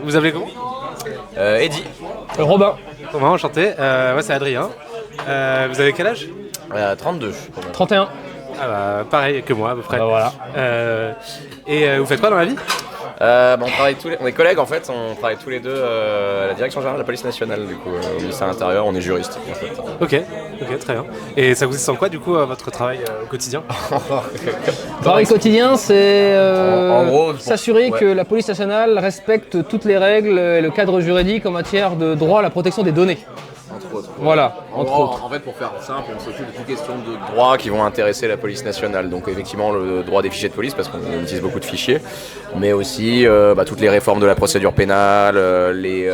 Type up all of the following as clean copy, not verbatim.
Vous appelez comment? Eddy. Robin. Comment, enchanté. Moi c'est Adrien. Vous avez quel âge? 32. 31. Ah bah pareil que moi à peu près. Bah voilà. Et vous faites quoi dans la vie? On travaille on est collègues en fait, on travaille tous les deux à la direction générale de la police nationale du coup, au ministère de l'Intérieur, on est juriste en fait. Ok, très bien. Et ça consiste en quoi du coup votre travail au quotidien? Le travail quotidien, c'est En gros, s'assurer ouais. que la police nationale respecte toutes les règles et le cadre juridique en matière de droit à la protection des données. Entre autres. Voilà, entre autres. En fait, pour faire simple, on s'occupe de toutes questions de droit qui vont intéresser la police nationale. Donc effectivement le droit des fichiers de police, parce qu'on utilise beaucoup de fichiers, mais aussi toutes les réformes de la procédure pénale, les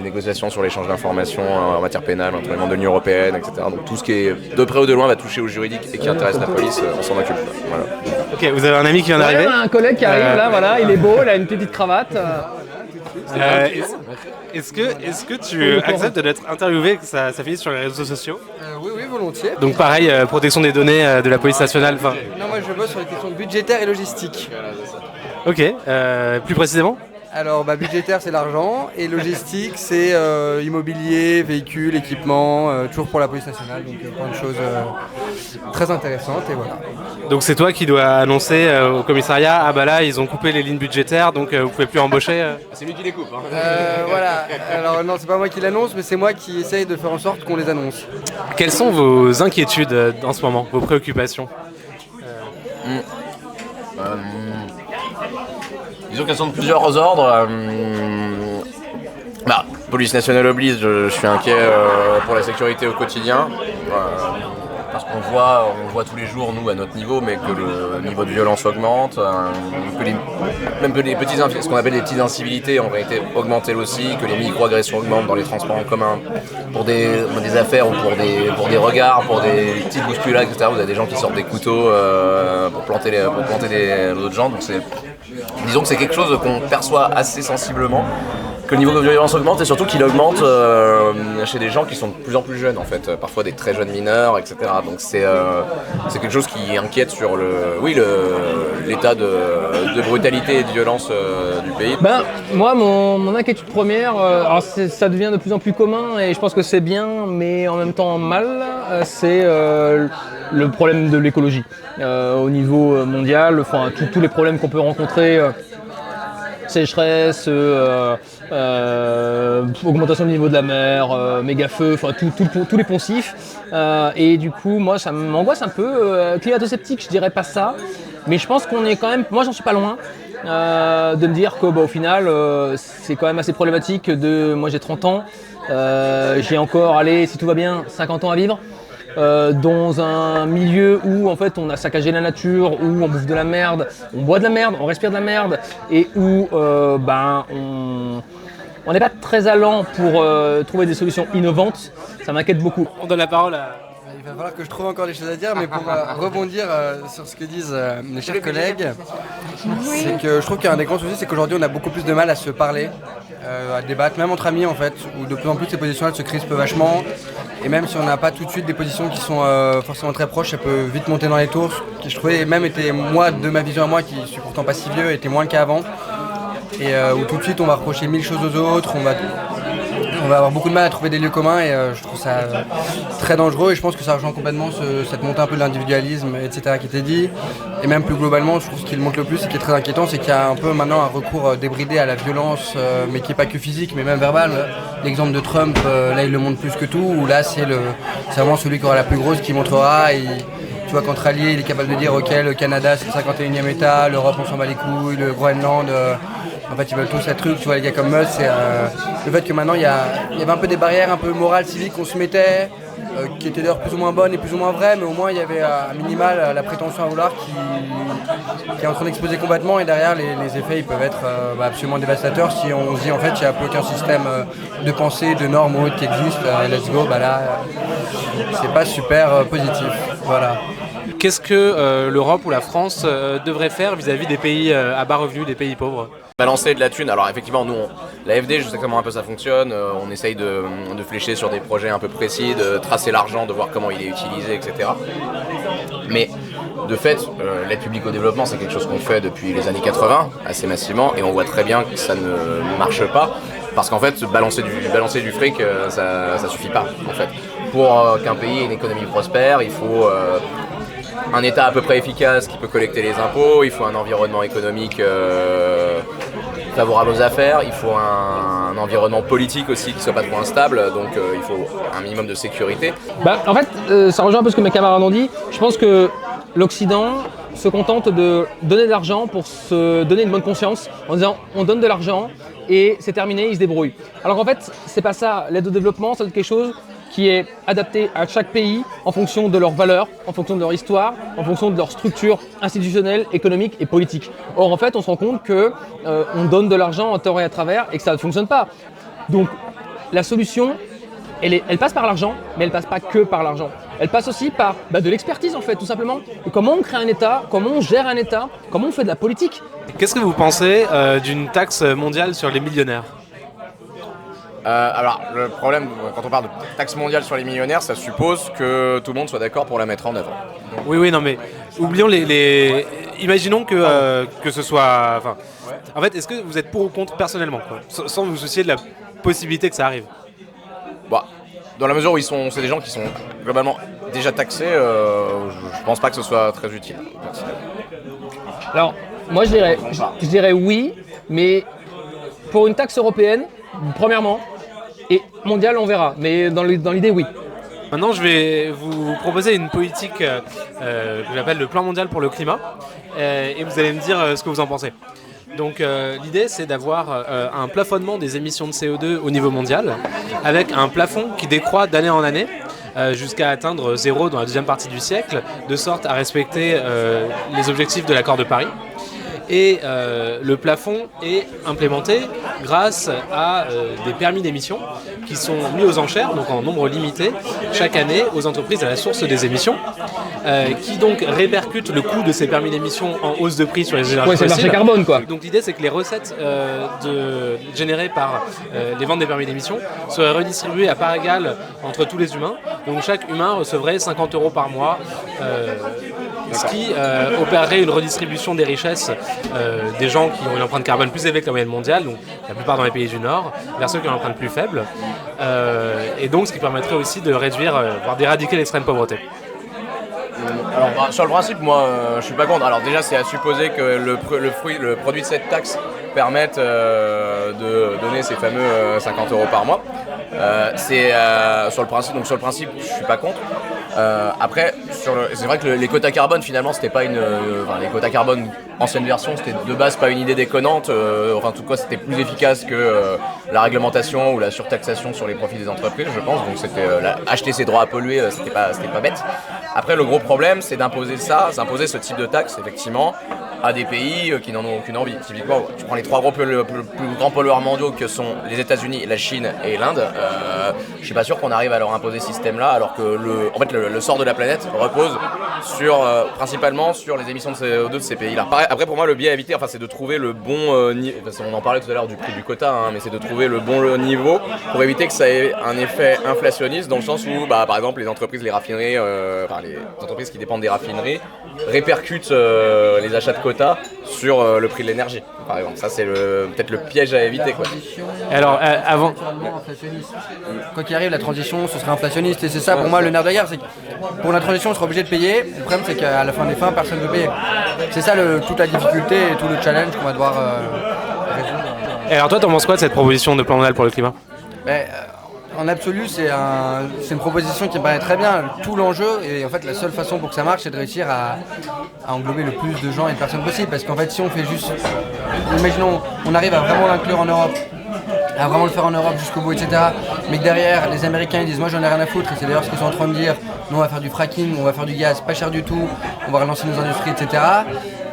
négociations sur l'échange d'informations en matière pénale entre les membres de l'Union européenne, etc. Donc tout ce qui est de près ou de loin va toucher au juridique et qui intéresse la police, on s'en occupe. Voilà. Ok, vous avez un ami qui vient d'arriver? On a un collègue qui arrive là, voilà, il est beau, il a une petite cravate. Est-ce que tu acceptes d'être interviewé, que ça finisse sur les réseaux sociaux? Oui, volontiers. Donc pareil, protection des données de la police nationale. Non, moi je bosse sur les questions budgétaires et logistiques. Ok, plus précisément? Alors, budgétaire c'est l'argent et logistique c'est immobilier, véhicules, équipements, toujours pour la police nationale, donc plein de choses très intéressantes et voilà. Donc c'est toi qui dois annoncer au commissariat, ah bah là ils ont coupé les lignes budgétaires donc vous pouvez plus embaucher. C'est lui qui les coupe. Voilà, alors non c'est pas moi qui l'annonce mais c'est moi qui essaye de faire en sorte qu'on les annonce. Quelles sont vos inquiétudes en ce moment, vos préoccupations? Disons qu'elles sont de plusieurs ordres. Police nationale oblige, je suis inquiet pour la sécurité au quotidien. Parce qu'on voit tous les jours, nous, à notre niveau, mais que le niveau de violence augmente, que les ce qu'on appelle les petites incivilités ont été augmentées aussi, que les micro-agressions augmentent dans les transports en commun, pour des affaires ou pour des regards, pour des petites bousculades, etc. Vous avez des gens qui sortent des couteaux pour planter d'autres gens, donc disons que c'est quelque chose qu'on perçoit assez sensiblement, que le niveau de violence augmente et surtout qu'il augmente chez des gens qui sont de plus en plus jeunes en fait, parfois des très jeunes mineurs, etc. Donc c'est quelque chose qui inquiète sur l'état de brutalité et de violence du pays. Moi, mon inquiétude première, alors ça devient de plus en plus commun et je pense que c'est bien, mais en même temps mal, c'est le problème de l'écologie. Au niveau mondial, tous les problèmes qu'on peut rencontrer, sécheresse, augmentation du niveau de la mer, méga feu, tous les poncifs. Et du coup, moi, ça m'angoisse un peu. Climato-sceptique, je dirais pas ça, mais je pense qu'on est quand même. Moi, j'en suis pas loin de me dire que, au final, c'est quand même assez problématique. Moi, j'ai 30 ans, j'ai encore, si tout va bien, 50 ans à vivre. Dans un milieu où en fait on a saccagé la nature, où on bouffe de la merde, on boit de la merde, on respire de la merde et où on n'est pas très allant pour trouver des solutions innovantes, ça m'inquiète beaucoup. On donne la parole à... Il va falloir que je trouve encore des choses à dire, mais pour rebondir sur ce que disent mes chers collègues, c'est que je trouve qu'un des grands soucis, c'est qu'aujourd'hui on a beaucoup plus de mal à se parler, à débattre, même entre amis en fait, où de plus en plus ces positions-là se crispent vachement, et même si on n'a pas tout de suite des positions qui sont forcément très proches, ça peut vite monter dans les tours, qui je trouvais même était, moi, de ma vision à moi, qui suis pourtant pas si vieux, était moins le cas avant, et où tout de suite on va reprocher 1000 choses aux autres, on va avoir beaucoup de mal à trouver des lieux communs et je trouve ça très dangereux et je pense que ça rejoint complètement cette montée un peu de l'individualisme, etc. qui était dit. Et même plus globalement, je trouve ce qui le montre le plus et qui est très inquiétant, c'est qu'il y a un peu maintenant un recours débridé à la violence, mais qui n'est pas que physique, mais même verbal. L'exemple de Trump, là il le montre plus que tout, où là c'est vraiment celui qui aura la plus grosse qui montrera. Et, tu vois, qu'entre alliés, il est capable de dire ok, le Canada c'est le 51e État, l'Europe on s'en bat les couilles, le Groenland... En fait, ils veulent tous un truc, tu vois, les gars comme Musk, c'est le fait que maintenant il y avait un peu des barrières un peu morales, civiques qu'on se mettait, qui étaient d'ailleurs plus ou moins bonnes et plus ou moins vraies, mais au moins il y avait à minimal la prétention à vouloir qui est en train d'exploser complètement et derrière les effets ils peuvent être absolument dévastateurs si on se dit en fait il n'y a plus aucun système de pensée, de normes ou autre qui existe, let's go, là c'est pas super positif, voilà. Qu'est-ce que l'Europe ou la France devrait faire vis-à-vis des pays à bas revenus, des pays pauvres? Balancer de la thune, alors effectivement nous, l'AFD, je sais comment un peu ça fonctionne, on essaye de flécher sur des projets un peu précis, de tracer l'argent, de voir comment il est utilisé, etc. Mais de fait, l'aide publique au développement, c'est quelque chose qu'on fait depuis les années 80, assez massivement, et on voit très bien que ça ne marche pas, parce qu'en fait, balancer du fric, ça suffit pas, en fait. Pour qu'un pays ait une économie prospère, il faut un État à peu près efficace qui peut collecter les impôts, il faut un environnement économique favorable aux affaires, il faut un environnement politique aussi qui soit pas trop instable, donc il faut un minimum de sécurité. En fait, ça rejoint un peu ce que mes camarades ont dit. Je pense que l'Occident se contente de donner de l'argent pour se donner une bonne conscience en disant on donne de l'argent et c'est terminé, ils se débrouillent. Alors qu'en fait, c'est pas ça. L'aide au développement, c'est quelque chose qui est adapté à chaque pays en fonction de leurs valeurs, en fonction de leur histoire, en fonction de leur structure institutionnelle, économique et politique. Or, en fait, on se rend compte qu'on donne de l'argent en tort et à travers et que ça ne fonctionne pas. Donc, la solution, elle passe par l'argent, mais elle passe pas que par l'argent. Elle passe aussi par de l'expertise, en fait, tout simplement. Et comment on crée un État, comment on gère un État, comment on fait de la politique. Qu'est-ce que vous pensez d'une taxe mondiale sur les millionnaires ? Alors, le problème, quand on parle de taxe mondiale sur les millionnaires, ça suppose que tout le monde soit d'accord pour la mettre en œuvre. Oui, non, mais oublions les... Imaginons que ce soit... Enfin, en fait, est-ce que vous êtes pour ou contre personnellement, quoi, sans vous soucier de la possibilité que ça arrive ? Dans la mesure où c'est des gens qui sont globalement déjà taxés, je pense pas que ce soit très utile. Alors, moi je dirais oui, mais pour une taxe européenne, premièrement, et mondiale on verra, mais dans l'idée oui. Maintenant, je vais vous proposer une politique que j'appelle le plan mondial pour le climat, et vous allez me dire ce que vous en pensez. Donc l'idée, c'est d'avoir un plafonnement des émissions de CO2 au niveau mondial, avec un plafond qui décroît d'année en année, jusqu'à atteindre 0 dans la deuxième partie du siècle, de sorte à respecter les objectifs de l'accord de Paris. Et le plafond est implémenté grâce à des permis d'émission qui sont mis aux enchères, donc en nombre limité, chaque année aux entreprises à la source des émissions, qui donc répercutent le coût de ces permis d'émission en hausse de prix sur les énergies fossiles. C'est le marché carbone, quoi. Donc l'idée, c'est que les recettes générées par les ventes des permis d'émission seraient redistribuées à part égale entre tous les humains. Donc chaque humain recevrait 50 € par mois, ce qui opérerait une redistribution des richesses des gens qui ont une empreinte carbone plus élevée que la moyenne mondiale, donc la plupart dans les pays du Nord, vers ceux qui ont une empreinte plus faible, et donc ce qui permettrait aussi de réduire, voire d'éradiquer l'extrême pauvreté. Alors sur le principe, moi je suis pas contre. Alors déjà c'est à supposer que le produit de cette taxe permette de donner ces fameux 50 € par mois. C'est sur le principe je suis pas contre. Après, c'est vrai que les quotas carbone, finalement, c'était pas les quotas carbone ancienne version, c'était de base pas une idée déconnante. En tout cas, c'était plus efficace que la réglementation ou la surtaxation sur les profits des entreprises, je pense. Donc, c'était acheter ses droits à polluer, c'était pas bête. Après, le gros problème, c'est d'imposer ce type de taxe, effectivement, à des pays qui n'en ont aucune envie. Typiquement, tu prends les trois plus grands pollueurs mondiaux que sont les États-Unis, la Chine et l'Inde. Je suis pas sûr qu'on arrive à leur imposer ce système-là, alors que le sort de la planète repose principalement sur les émissions de CO2 de ces pays-là. Après, pour moi, le biais à éviter, c'est de trouver le bon niveau. On en parlait tout à l'heure du prix du quota, mais c'est de trouver le bon niveau pour éviter que ça ait un effet inflationniste, dans le sens où, par exemple, les entreprises, les raffineries, les entreprises qui dépendent des raffineries répercutent les achats de quotas sur le prix de l'énergie, par exemple. Ça, c'est peut-être le piège à éviter, quoi. Alors, avant... Quoi qu'il arrive, la transition, ce serait inflationniste. Et c'est ça, pour moi, le nerf de la guerre, c'est que pour la transition, on sera obligé de payer. Le problème, c'est qu'à la fin des fins, personne ne veut payer. C'est ça toute la difficulté et tout le challenge qu'on va devoir résoudre. Et alors toi, t'en penses quoi de cette proposition de plan mondial pour le climat ? En absolu, c'est une proposition qui me paraît très bien. Tout l'enjeu, et en fait la seule façon pour que ça marche, c'est de réussir à englober le plus de gens et de personnes possible. Parce qu'en fait, si on fait juste... Imaginons, on arrive à vraiment l'inclure en Europe, à vraiment le faire en Europe jusqu'au bout, etc. Mais que derrière, les Américains ils disent « moi j'en ai rien à foutre », et c'est d'ailleurs ce qu'ils sont en train de dire. Nous on va faire du fracking, on va faire du gaz pas cher du tout, on va relancer nos industries, etc.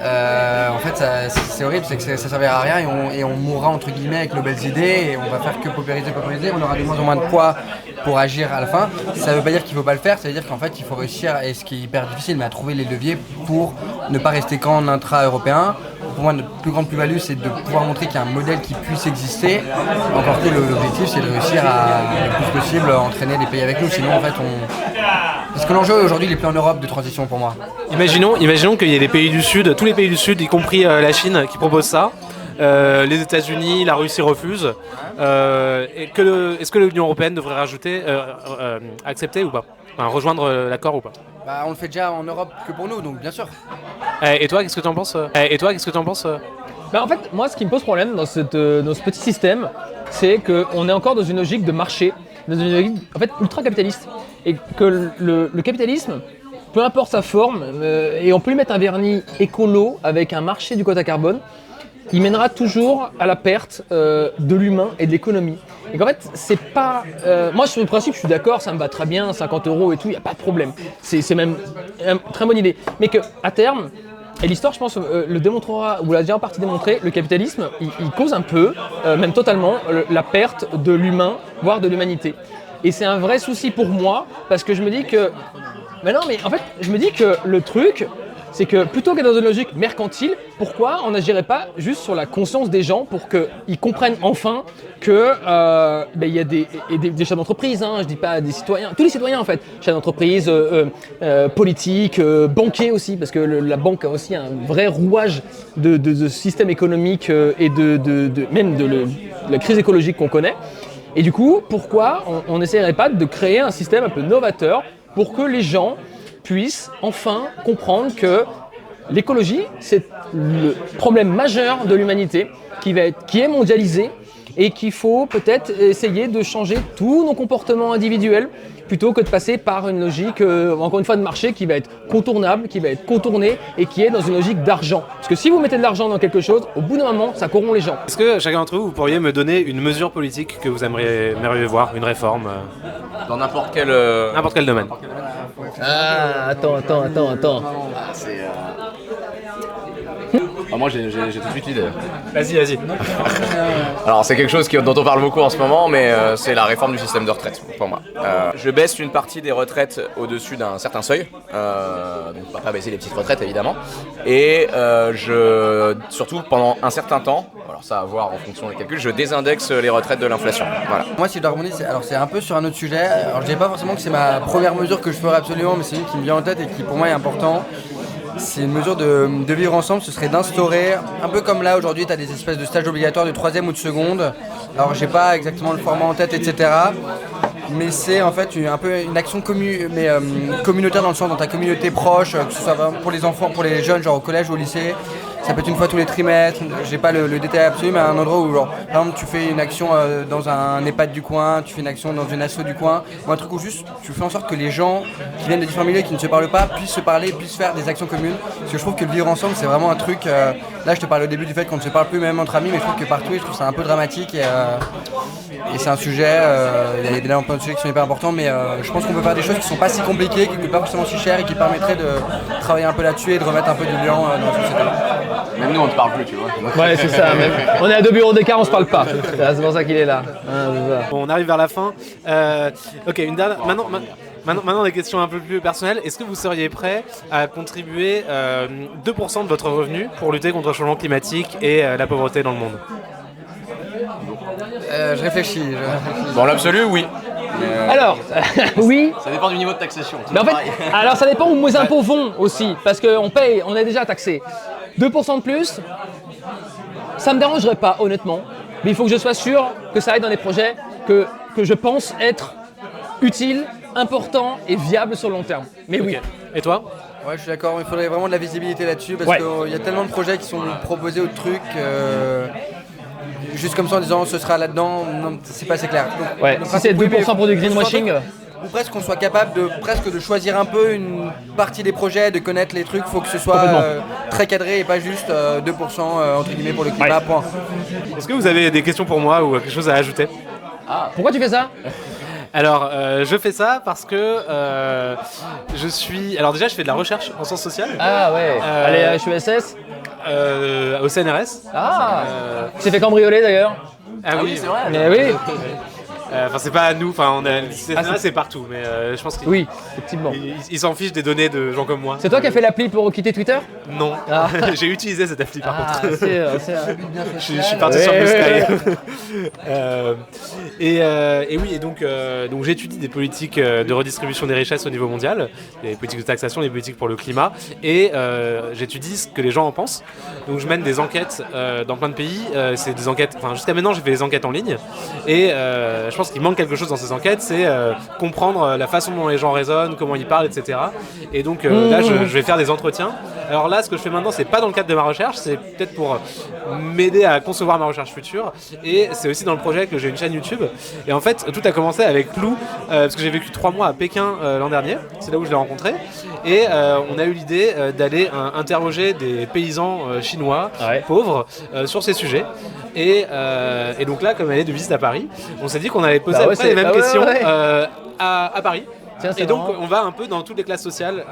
En fait, c'est horrible, c'est que ça servira à rien et on mourra entre guillemets avec nos belles idées et on va faire que paupériser, on aura de moins en moins de poids pour agir à la fin. Ça veut pas dire qu'il faut pas le faire, ça veut dire qu'en fait il faut réussir, et ce qui est hyper difficile, mais à trouver les leviers pour ne pas rester qu'en intra-européen, pour moi, notre plus grande plus-value, c'est de pouvoir montrer qu'il y a un modèle qui puisse exister. Encore que l'objectif, c'est de réussir à, le plus possible, entraîner des pays avec nous. Sinon, en fait, parce que l'enjeu aujourd'hui, il est plus en Europe de transition pour moi. Imaginons qu'il y ait des pays du Sud, tous les pays du Sud, y compris la Chine, qui proposent ça. Les États-Unis, la Russie refusent. Est-ce que l'Union européenne devrait accepter ou pas, enfin, rejoindre l'accord ou pas? Bah, on le fait déjà en Europe que pour nous, donc bien sûr. Et toi, qu'est-ce que tu en penses Bah, en fait, moi, ce qui me pose problème dans ce petit système, c'est qu'on est encore dans une logique de marché, dans une logique en fait, ultra capitaliste. Et que le capitalisme, peu importe sa forme, et on peut lui mettre un vernis écolo avec un marché du quota carbone, il mènera toujours à la perte de l'humain et de l'économie. Et qu'en fait, c'est pas... moi, sur le principe, je suis d'accord, ça me va très bien, 50 € et tout, il n'y a pas de problème. C'est même une très bonne idée. Mais qu'à terme, et l'histoire, je pense, le démontrera, ou l'a déjà en partie démontré, le capitalisme, il cause un peu, même totalement, la perte de l'humain, voire de l'humanité. Et c'est un vrai souci pour moi, parce que je me dis que... Mais non, mais en fait, je me dis que le truc... c'est que plutôt qu'être dans une logique mercantile, pourquoi on n'agirait pas juste sur la conscience des gens pour qu'ils comprennent enfin que y a des chefs d'entreprise, hein, je dis pas des citoyens, tous les citoyens en fait, chefs d'entreprise, politiques, banquiers aussi, parce que la banque a aussi un vrai rouage de système économique et même de la crise écologique qu'on connaît. Et du coup, pourquoi on n'essaierait pas de créer un système un peu novateur pour que les gens puissent enfin comprendre que l'écologie, c'est le problème majeur de l'humanité qui est mondialisé et qu'il faut peut-être essayer de changer tous nos comportements individuels plutôt que de passer par une logique, encore une fois, de marché qui va être contournable, qui va être contournée et qui est dans une logique d'argent. Parce que si vous mettez de l'argent dans quelque chose, au bout d'un moment, ça corrompt les gens. Est-ce que chacun d'entre vous pourriez me donner une mesure politique que vous aimeriez voir, une réforme Dans n'importe quel domaine? Ah, attends. moi j'ai tout de suite l'idée. Vas-y. Alors c'est quelque chose dont on parle beaucoup en ce moment, mais c'est la réforme du système de retraite pour moi. Je baisse une partie des retraites au-dessus d'un certain seuil, donc on va pas baisser les petites retraites évidemment, et surtout pendant un certain temps, alors ça à voir en fonction des calculs, je désindexe les retraites de l'inflation. Voilà. Moi, si je dois rebondir, c'est un peu sur un autre sujet. Alors je dirais pas forcément que c'est ma première mesure que je ferai absolument, mais c'est une qui me vient en tête et qui pour moi est important. C'est une mesure de vivre ensemble, ce serait d'instaurer, un peu comme là aujourd'hui tu as des espèces de stages obligatoires de 3e ou de seconde. Alors j'ai pas exactement le format en tête, etc. Mais c'est en fait un peu une action communautaire dans le sens dans ta communauté proche, que ce soit pour les enfants, pour les jeunes, genre au collège ou au lycée. Ça peut être une fois tous les trimestres, j'ai pas le détail absolu, mais à un endroit où, genre, par exemple, tu fais une action dans un EHPAD du coin, tu fais une action dans une asso du coin, ou un truc où juste tu fais en sorte que les gens qui viennent de différents milieux, qui ne se parlent pas, puissent se parler, puissent faire des actions communes. Parce que je trouve que le vivre ensemble, c'est vraiment un truc. Là, je te parlais au début du fait qu'on ne se parle plus même entre amis, mais je trouve que partout, je trouve ça un peu dramatique et c'est un sujet. Il y a plein de sujets qui sont hyper importants, mais je pense qu'on peut faire des choses qui sont pas si compliquées, qui ne coûtent pas forcément si cher et qui permettraient de travailler un peu là-dessus et de remettre un peu du liant dans la société. Même nous on ne parle plus, tu vois. Ouais, c'est ça. Même. On est à 2 bureaux d'écart, on se parle pas. C'est pour ça qu'il est là. Bon, on arrive vers la fin. Ok, une dernière. Maintenant, des questions un peu plus personnelles. Est-ce que vous seriez prêt à contribuer 2% de votre revenu pour lutter contre le changement climatique et la pauvreté dans le monde? Je réfléchis. Dans l'absolu, oui. Alors, oui. Ça dépend du niveau de taxation. Mais en fait, alors ça dépend où mes impôts vont aussi, parce qu'on paye, on est déjà taxé. 2% de plus, ça me dérangerait pas, honnêtement. Mais il faut que je sois sûr que ça aille dans des projets que je pense être utiles, importants et viables sur le long terme. Mais oui. Okay. Et toi? Ouais, je suis d'accord, il faudrait vraiment de la visibilité là-dessus parce qu'il y a tellement de projets qui sont proposés au truc. Juste comme ça en disant ce sera là-dedans, non, c'est pas assez clair. Donc, si c'est 2% pour du greenwashing. Ou presque qu'on soit capable de choisir un peu une partie des projets, de connaître les trucs, il faut que ce soit très cadré et pas juste 2% entre guillemets pour le climat, point. Est-ce que vous avez des questions pour moi ou quelque chose à ajouter? Pourquoi tu fais ça? Alors, je fais ça parce que je suis... Alors déjà, je fais de la recherche en sciences sociales. Ah ouais, allez à HESS au CNRS. C'est fait cambrioler d'ailleurs. Ah oui, c'est vrai. Mais oui. Enfin, c'est pas à nous. Enfin, c'est partout, mais je pense qu'ils Oui, effectivement. ils s'en fichent des données de gens comme moi. C'est toi qui as fait l'appli pour quitter Twitter? Non, Ah. j'ai utilisé cette appli par contre. Je suis Ouais, parti sur Blue ouais, Sky. Et oui, et donc j'étudie des politiques de redistribution des richesses au niveau mondial, des politiques de taxation, des politiques pour le climat, et j'étudie ce que les gens en pensent. Donc je mène des enquêtes dans plein de pays. C'est des enquêtes. Enfin, jusqu'à maintenant, j'ai fait des enquêtes en ligne, et je pense qu'il manque quelque chose dans ces enquêtes, c'est comprendre la façon dont les gens raisonnent, comment ils parlent, etc. Et donc là, je vais faire des entretiens. Alors là, ce que je fais maintenant, c'est pas dans le cadre de ma recherche, c'est peut-être pour m'aider à concevoir ma recherche future. Et c'est aussi dans le projet que j'ai une chaîne YouTube. Et en fait, tout a commencé avec Lou, parce que j'ai vécu 3 mois à Pékin l'an dernier. C'est là où je l'ai rencontré. Et on a eu l'idée d'aller interroger des paysans chinois pauvres sur ces sujets. Et donc là, comme elle est de visite à Paris, on s'est dit qu'on allait poser les mêmes questions à Paris. Tiens, et donc, on va un peu dans toutes les classes sociales.